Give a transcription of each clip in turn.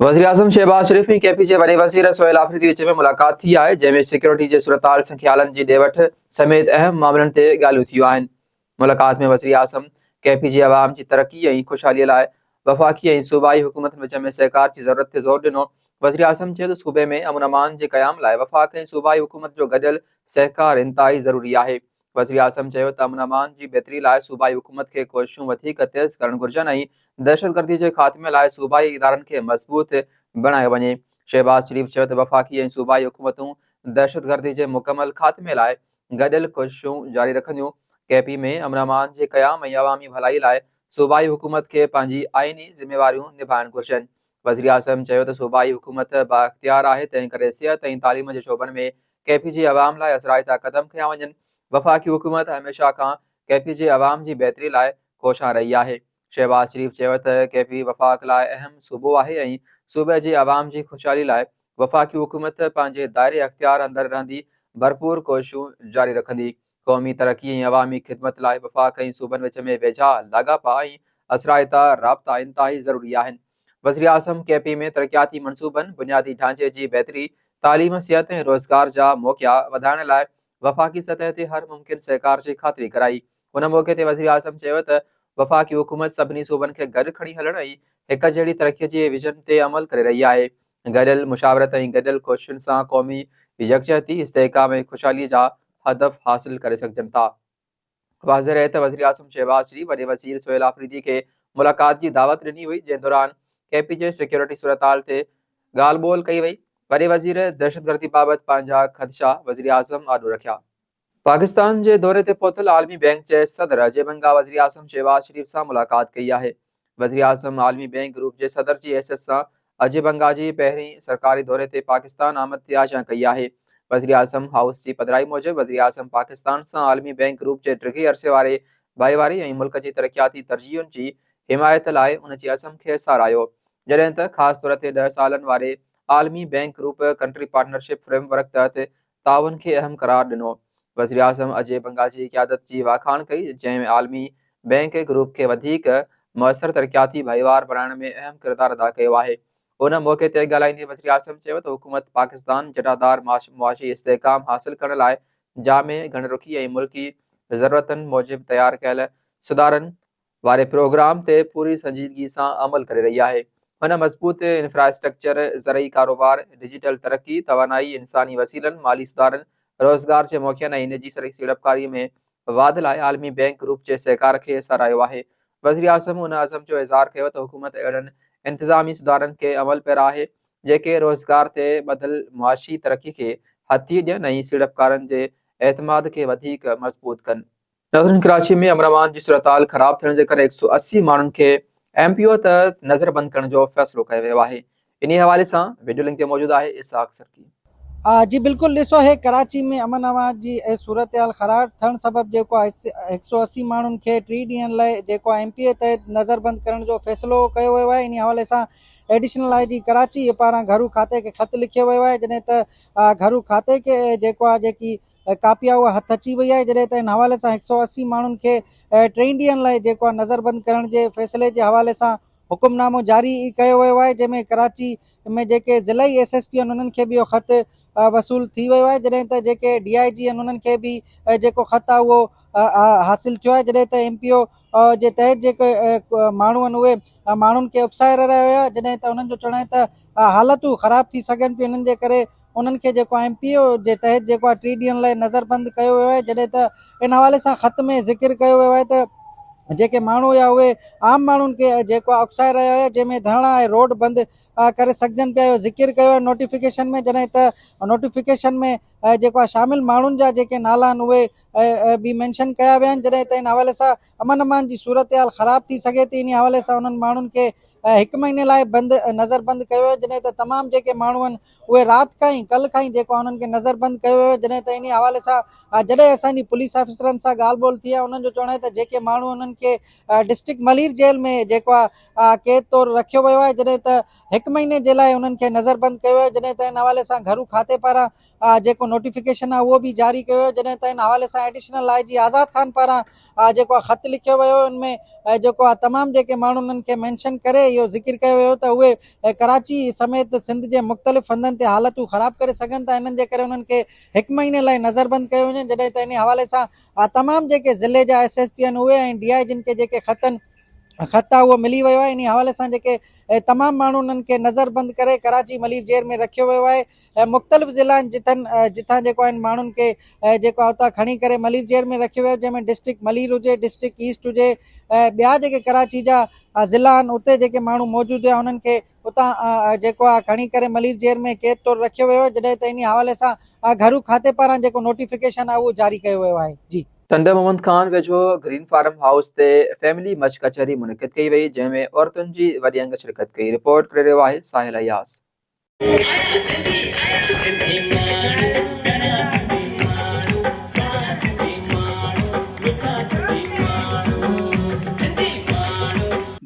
वज़ीर-ए-आज़म शहबाज शरीफ़ ऐं KPJ वॾे वज़ीर सोहेल आफ़रीदी विच में मुलाक़ात थी आहे, जंहिं में सिक्योरिटी जे सूरतहाल संख्यालनि जी ॾे-वठि समेत अहम मामलनि ते ॻाल्हियूं थियूं आहिनि। मुलाक़ात में वज़ीर-ए-आज़म KPJ अवाम जी तरक़ी ऐं ख़ुशहालीअ लाइ वफ़ाक़ी ऐं सूबाई हुकूमतनि विच में सहकार जी ज़रूरत ते ज़ोर ॾिनो। वज़ीर-ए-आज़म चयो त सूबे में अमन-अमान जे क़याम लाइ वफ़ाक़ ऐं सूबाई हुकूमत जो गॾियल सहकार इंतहाई ज़रूरी आहे। वज़ीर-ए-आज़म चयो त अमन-अमान जी बहितरी लाइ सूबाई हुकूमत खे कोशिशूं वधीक तेज़ करणु घुरिजनि ऐं दहशतगर्दी जे ख़ात्मे लाइ सूबाई इदारनि खे मज़बूत बणायो वञे। शहबाज शरीफ़ चयो त वफ़ाक़ी ऐं सूबाई हुकूमतूं दहशतगर्दी जे मुकमल ख़ात्मे लाइ गॾियल कोशिशूं जारी रखंदियूं। KP में अमन-अमान जे क़याम ऐं अवामी भलाई लाइ सूबाई हुकूमत खे पंहिंजी आइनी ज़िम्मेवारियूं निभाइणु घुरिजनि। वज़ीर-ए-आज़म चयो त सूबाई हुकूमत बाइख्तियार आहे, तंहिं करे सिहत ऐं तालीम जे शोबनि में KPJ अवाम लाइ असराइता क़दम खंया वञनि। वफ़ाक़ी हुकूमत हमेशह खां KPJ अवाम जी बहितरी लाइ कोशां रही आहे। शहबाज शरीफ़ चयो त KP वफ़ाक़ लाइ अहम सूबो आहे ऐं सूबे जी अवाम जी ख़ुशहाली लाइ वफ़ाक़ी हुकूमत पंहिंजे दायरे अख़्तियार अंदरि रहंदी भरपूर कोशिशूं जारी रखंदी। क़ौमी तरक़ी ऐं अवामी ख़िदमत लाइ वफ़ाक़ ऐं सूबनि विच में वेझा लाॻापा ऐं असराइता राब्ता इंतहाई ज़रूरी आहिनि। वज़ीर-ए-आज़म KP में तरक़ियाती मनसूबनि, बुनियादी ढांचे जी बहितरी, तालीम, सिहत ऐं रोज़गार जा मौक़िया वधाइण लाइ वफ़ाक़ी सतह ते हर मुमकिन सहकार जी ख़ातिरी कराई। हुन मौक़े ते वज़ीर-ए-आज़म चयो त वफ़ाक़ी हुकूमत सभिनी सूबनि खे गॾु खणी हलण ऐं हिक जहिड़ी तरक़ीअ जे विजन ते अमल करे रही आहे। गॾियल मुशावरत ऐं गॾियल कोशिशुनि सां क़ौमी यकजहती, इस्तेहकाम ऐं ख़ुशहालीअ जा हदफ़ हासिल करे सघिजनि था। वाज़ेह रहे त वज़ीर-ए-आज़म शहबाज शरीफ़ वॾे वज़ीर सोहेल आफ़रीदी खे मुलाक़ात जी दावत ॾिनी हुई, जंहिं दौरान KPJ सिक्योरिटी सूरतहाल ते ॻाल्हि ॿोल कई वई। वॾे वज़ीर दहशतगर्दी बाबति पंहिंजा ख़दशा वज़ीर-ए-आज़म आॾो रखिया। पाकिस्तान जे दौरे ते पहुतल आलमी बैंक जे सदर अजय बंगा वज़ीर-ए-आज़म शहबाज शरीफ़ सां मुलाक़ात कई आहे। वज़ीर-ए-आज़म आलमी बैंक ग्रुप जे सदर जी हैसियत सां अजय बंगा जी पहिरीं सरकारी दौरे ते पाकिस्तान आमद ते आशा कई आहे। वज़ीर-ए-आज़म हाउस जी पधिराई मूजिबि वज़ीर-ए-आज़म पाकिस्तान सां आलमी बैंक ग्रुप जे टीह अरसे वारे भाईवारी ऐं मुल्क जी तरक़ियाती तरजीहुनि जी हिमायत लाइ उन जी अज़म खे साराहियो, जॾहिं त ख़ासि तौर ते 10 सालनि वारे आलमी bank group country partnership framework तहत ताउन खे अहम करार ॾिनो। वज़ीर-ए-आज़म अजय बंगा जी क़यादत जी वाखाण कई, जंहिं में आलमी बैंक ग्रुप खे वधीक मुयसर तरक़ियाती भाईवार बणाइण में अहम किरदारु अदा कयो आहे। उन मौक़े ते ॻाल्हाईंदे वज़ीर-ए-आज़म चयो त हुकूमत पाकिस्तान जटादार मुआशी इस्तेहकाम हासिल करण लाइ जामे घणरुखी ऐं मुल्की ज़रूरतनि मूजिबि तयारु कयल सुधारनि वारे प्रोग्राम ते पूरी संजीदगी सां अमल करे रही आहे। हुन मज़बूत इंफ्रास्ट्रक्चर, ज़रई कारोबार, डिजिटल तरक़ी, तवानाई, इंसानी वसीलनि, माली सुधारनि, रोज़गार जे मौक़ियनि ऐं निजी सीड़पकारीअ में वाध लाइ आलमी बैंक ग्रुप जे सहकार खे साराहियो आहे। वज़ीर-ए-आज़म उन अज़म जो इज़हार कयो त हुकूमत अहिड़नि इंतिज़ामी सुधारनि खे अमल पैरा आहे, जेके रोज़गार ते ॿधल मुआशी तरक़ी खे हथी ॾियनि ऐं सीड़पकारनि जे एतमाद खे वधीक मज़बूत कनि। नाज़रीन, कराची में अमन-अमान जी सूरतहाल ख़राब थियण जे करे 180 माण्हुनि खे MPO तहत नज़रबंद करण जो फ़ैसिलो कयो वियो आहे। इन हवाले सां वीडियो लिंक ते मौजूदु आहे इसहाक़ सरकी। जी बिल्कुलु, ॾिसो हे कराची में अमन अमान जी सूरत हाल ख़राब थियण सबबि जेको आहे 180 माण्हुनि खे 3 ॾींहंनि लाइ जेको आहे MPA तहत नज़रबंद करण जो फ़ैसिलो कयो वियो आहे। इन हवाले सां एडिशनल IG कराची पारां घरू खाते खे ख़त लिखियो वियो आहे, जॾहिं त घरू खाते खे जेको आहे जेकी कापी आहे उहा हथु अची वई आहे, जॾहिं त इन हवाले सां 180 माण्हुनि खे 3 ॾींहंनि लाइ जेको आहे नज़रबंद करण जे फ़ैसिले जे हवाले सां हुकुमनामो जारी कयो वियो आहे, जंहिंमें कराची में जेके ज़िलई SSP आहिनि उन्हनि खे बि इहो ख़त वसूल थी वियो आहे, जॾहिं त जेके DIG आहिनि उन्हनि खे बि जेको ख़त आहे उहो हासिल थियो आहे, जॾहिं त MPO जे तहत जेके माण्हू आहिनि उहे माण्हुनि खे उकसाए रहिया हुया, जॾहिं त उन्हनि जो चवणु आहे त हालतूं ख़राब थी सघनि पियूं, इन्हनि जे करे उन्हनि खे जेको MPO जे तहत जेको आहे 3 ॾींहंनि लाइ नज़रबंद कयो वियो आहे। जॾहिं त इन हवाले सां ख़त में ज़िक्र कयो वियो आहे त जेके माण्हू हुया उहे आम माण्हुनि खे जेको आहे उकसाए रहिया हुया, जंहिंमें धरणा ऐं रोड बंदि करे सघिजनि पिया, इहो ज़िक्र कयो आहे नोटिफिकेशन में, जॾहिं त नोटिफिकेशन में जेको आहे शामिल माण्हुनि जा जेके नाला आहिनि उहे बि मेंशन कया विया आहिनि, जॾहिं त इन हवाले सां अमन अमान जी सूरत हाल ख़राब थी सघे थी। इन हवाले सां उन्हनि माण्हुनि खे 1 महीने लाइ नज़रबंद कयो वियो, जॾहिं त तमामु जेके माण्हू आहिनि उहे राति खां ई कल्ह खां ई जेको आहे उन्हनि खे नज़रबंद कयो वियो, जॾहिं त इन हवाले सां जॾहिं असांजी पुलिस ऑफिसरनि सां ॻाल्हि ॿोल थी आहे, उन्हनि जो चवणु आहे त जेके माण्हू उन्हनि खे डिस्ट्रिक्ट मलीर जेल में जेको आहे कैद तौरु रखियो वियो आहे, जॾहिं त 1 महीने जे लाइ उन्हनि खे नज़रबंद कयो आहे, जॾहिं त इन हवाले सां घरू खाते पारां जेको नोटिफिकेशन आहे उहो बि जारी कयो वियो, जॾहिं त हिन हवाले सां एडिशनल आई जी आज़ाद ख़ान पारां जेको आहे ख़त लिखियो वियो, उनमें जेको आहे तमामु जेके माण्हू उन्हनि खे मैंशन करे इहो ज़िक्र कयो वियो त उहे कराची समेत सिंध जे मुख़्तलिफ़ हंधनि ते हालतूं ख़राब करे सघनि था, इन्हनि जे करे उन्हनि खे 1 महीने लाइ नज़रबंद कयो वञे, जॾहिं त इन हवाले सां तमामु जेके ज़िले जा SSP आहिनि उहे ऐं DI जिन खे जेके ख़त आहे उहो मिली वियो आहे। इन हवाले सां जेके तमामु माण्हू उन्हनि खे नज़रबंद करे कराची मलीर जेल में रखियो वियो आहे ऐं मुख़्तलिफ़ ज़िला जिथां जेको आहिनि माण्हुनि खे जेको आहे उतां खणी करे मलीर जेल में रखियो वियो, जंहिंमें डिस्ट्रिक्ट मलीर हुजे, डिस्ट्रिक्ट ईस्ट हुजे, ॿिया जेके कराची जा ज़िला आहिनि उते जेके माण्हू मौजूदु आहे उन्हनि खे उतां जेको आहे खणी करे मलीर जेल में क़ैद तौरु रखियो वियो आहे, जॾहिं त इन हवाले सां घरू खाते पारां जेको नोटिफिकेशन आहे उहो जारी कयो वियो आहे। जी टंडे मोहम्मद खान वेझो ग्रीन फार्म हाउस ते फैमिली मच कचहरी मुनक़िद कई वई, जंहिंमें औरतुनि जी वॾी अंग शिरकत कई। रिपोर्ट करे रहियो आहे साहिल अयास।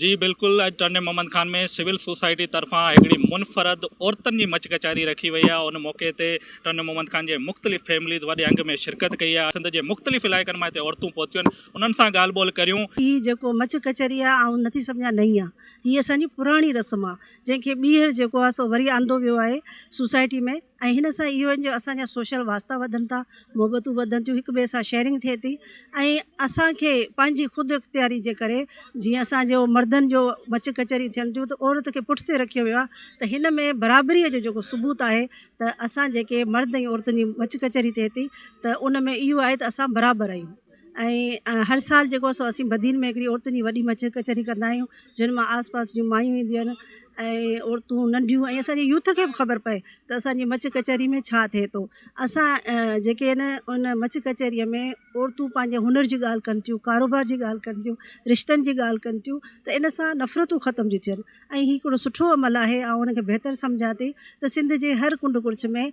जी बिल्कुल, अॼु टंडे मोहम्मद खान में सिविल सोसाइटी तरफ़ां हिकिड़ी मुनफ़रद औरतुनि जी मच कचहरी रखी वई आहे। उन मौक़े ते टंडे मोहम्मद खान जे मुख़्तलिफ़ फैमिलीज़ वॾे अंग में शिरकत कई आहे। सिंध जे मुख़्तलिफ़ इलाइक़नि मां हिते औरतूं पहुतियूं आहिनि, उन्हनि सां ॻाल्हि ॿोल करियूं। हीअ जेको मच कचहरी आहे ऐं नथी सम्झां नई आहे, हीअ असांजी पुराणी रस्म आहे जंहिंखे ॿीहर जेको आहे सो वरी आंदो वियो आहे सोसाइटी में, ऐं हिन सां इहो जो असांजा सोशल वास्ता वधनि था, मुहबतूं वधनि थियूं, हिक ॿिए सां शेयरिंग थिए थी, ऐं असांखे पंहिंजी ख़ुदि इख़्तियारी जे करे जीअं असांजो मर्दनि जो मच कचहरी थियनि थियूं त औरत खे पुठिते रखियो वियो आहे, त हिन में बराबरीअ जो जेको सबूत आहे त असां जेके मर्द ऐं औरतुनि जी मच कचहरी थिए थी त उन में इहो आहे त असां बराबरि आहियूं। ऐं हर साल जेको आहे सो असीं बदीन में हिकिड़ी औरतुनि जी वॾी मच कचहरी कंदा आहियूं, जिन मां आस पास जूं मायूं ईंदियूं आहिनि ऐं औरतूं नंढियूं, ऐं असांजे यूथ खे बि ख़बर पए त असांजी मच कचहरी में छा थिए थो। असां जेके आहिनि उन मच कचहरीअ में औरतूं पंहिंजे हुनर जी ॻाल्हि कनि थियूं, कारोबार जी ॻाल्हि कनि थियूं, रिश्तनि जी ॻाल्हि कनि थियूं, त इन सां नफ़रतूं ख़तमु थियूं थियनि, ऐं हीउ हिकिड़ो सुठो अमल आहे। ऐं उनखे बहितर सम्झां थी त सिंध जे हर कुंड कुर्छ में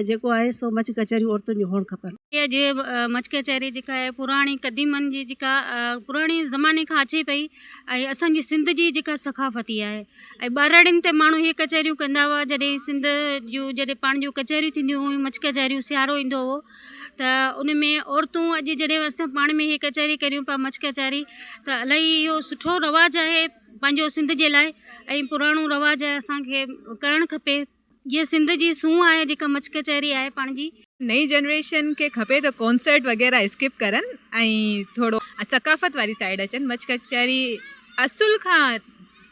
जेको आहे सो मच कचहरियूं औरतुनि जूं हुअणु खपनि। ये जे मच कचहरी जेका आहे पुराणी क़दीमनि जी जेका पुराणे ज़माने खां अचे पई, ऐं असांजी सिंध जी जेका सक़ाफ़ती आहे, ऐं ॿारड़ियुनि ते माण्हू इहे कचहरियूं कंदा हुआ। जॾहिं सिंध जूं जॾहिं पाण जूं कचहरियूं थींदियूं हुयूं, मच कचहरियूं, सियारो ईंदो हुओ त उन में औरतूं अॼु जॾहिं असां पाण में इहे कचहरी करियूं पिया मच कचहरी, त इलाही इहो सुठो रवाजु आहे पंहिंजो सिंध जे लाइ, ऐं पुराणो रवाजु आहे, असांखे करणु खपे। ये सिंध जी सूंह आहे जेका मच कचहरी आहे पाण जी। नई जनरेशन खे खपे त कॉन्सर्ट वग़ैरह स्किप करनि ऐं थोरो सकाफ़त वारी साइड अचनि। मच कचहरी असुल खां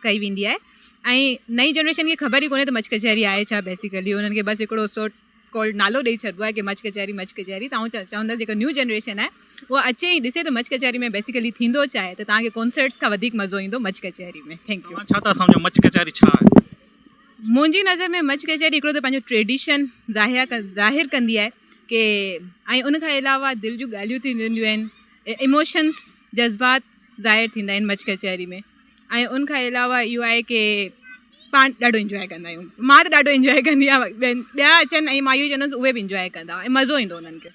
कई वेंदी आहे, ऐं नई जनरेशन खे ख़बर ई कोन्हे त मच कचहरी आहे छा। बेसिकली उन्हनि खे बसि हिकिड़ो सो कॉल्ड नालो ॾेई छॾिबो आहे कि मच कचहरी मच कचहरी। तव्हां चवंदा जेका न्यू जनरेशन आहे उहा अचे ई ॾिसे त मच कचहरी में बेसिकली थींदो छा आहे, त तव्हांखे कॉन्सर्ट्स खां वधीक मज़ो ईंदो मच कचहरी में। Thank U. छा था सम्झो मच कचहरी छा आहे? मुंहिंजी नज़र में मच कचहरी हिकिड़ो त पंहिंजो ट्रेडिशन ज़ाहिर कंदी आहे कि, ऐं उनखां अलावा दिलि जूं ॻाल्हियूं थींदियूं आहिनि, इमोशन्स जज़्बात ज़ाहिर थींदा आहिनि मच कचहरी में। ऐं उनखां अलावा इहो आहे कि पाण ॾाढो इंजॉय कंदा आहियूं। मां त ॾाढो इंजॉय कंदी आहियां, ॿिया अचनि ऐं मां इहो चवंदसि उहे बि इंजॉय कंदा ऐं मज़ो ईंदो उन्हनि खे।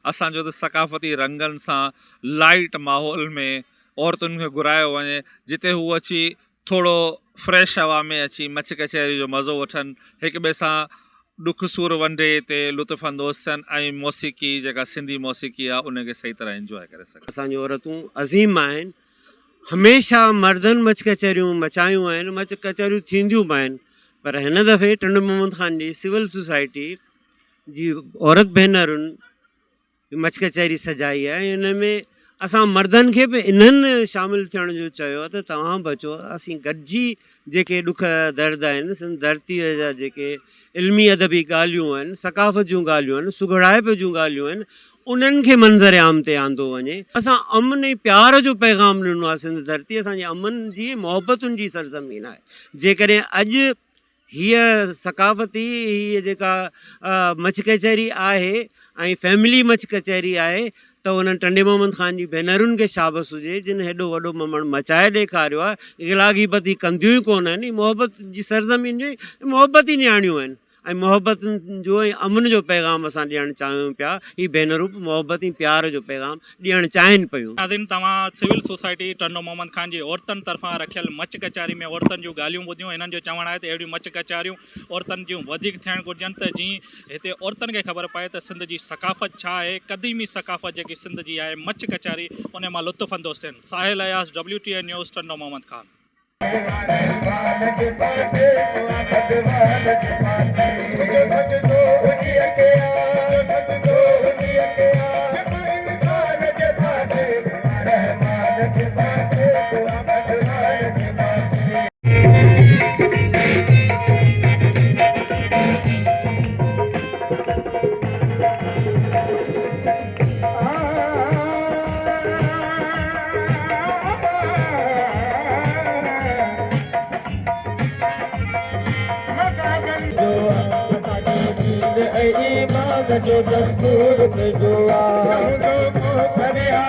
असांजो त सकाफ़ती रंगनि सां लाइट माहौल में औरतुनि खे घुरायो वञे, जिते हू अची थोरो फ्रेश हवा में अची मच कचहरी जो मज़ो वठनि, हिक ॿिए सां ॾुख सूर वंडे ते लुत्फ़ अंदोज़ थियनि, ऐं मौसीक़ी जेका सिंधी मौसीक़ी आहे उनखे सही तरह इंजॉय करे सघनि। असांजूं औरतूं अज़ीम आहिनि, हमेशह मर्दनि मच कचहरियूं मचायूं आहिनि, मच कचहरियूं थींदियूं बि आहिनि, पर हिन दफ़े टंडे मोहम्मद खान जी सिविल सोसाइटी जी औरत भेनरुनि मच कचहरी सजाई आहे। हिन में असां मर्दनि खे बि इन्हनि शामिलु थियण जो चयो आहे त तव्हां बि अचो, असीं गॾिजी जेके ॾुख दर्द आहिनि, सिंध धरतीअ जा जेके इल्मी अदबी ॻाल्हियूं आहिनि, सकाफ़त जूं ॻाल्हियूं आहिनि, सुघड़ाइप जूं ॻाल्हियूं आहिनि, उन्हनि खे मंज़र आम ते आंदो वञे। असां अमन ऐं प्यार जो पैगाम ॾिनो आहे। सिंध धरती असांजी अमन जी मोहबतुनि जी सरज़मीन आहे। जेकॾहिं अॼु हीअ सकाफ़ती हीअ जेका मच कचहरी आहे ऐं फैमिली मच कचहरी आहे, त उन टंडे मोहम्मद ख़ान जी भेनरुनि खे शाबस हुजे जिन हेॾो वॾो ममण मचाए ॾेखारियो आहे। गिलागीपती कंदियूं ई कोन आहिनि, मोहबत जी सरज़मीन जो मोहबत ई नियाणियूं आहिनि ऐं मोहबत जो ऐं अमन जो पैगाम असां ॾियणु चाहियूं पिया। ही भेनरूं मोहबत ऐं प्यार जो पैगाम ॾियणु चाहिनि पियूं। नाज़रीन, तव्हां सिविल सोसाइटी टंडो मोहम्मद ख़ान जी औरतुनि तरफ़ां रखियल मच कचहरी में औरतुनि जूं ॻाल्हियूं ॿुधियूं। हिननि जो चवणु आहे त अहिड़ियूं मच कचहरियूं औरतुनि जूं वधीक थियणु घुरिजनि त जीअं हिते औरतुनि खे ख़बर पए त सिंध जी सकाफ़त छा आहे, क़दीमी सकाफ़त जेकी सिंध जी आहे, मच कचहरी, उन मां लुत्फ़ अंदोज़ थियनि। साहिल अयास, WTN न्यूज़, टंडो मोहम्मद ख़ान। जो दस्तूर पे जुआ करिया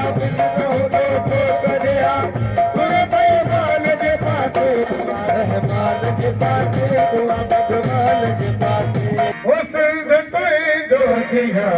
रहमान के पासे भगवान के पासे हो सिंध तुई जो थिया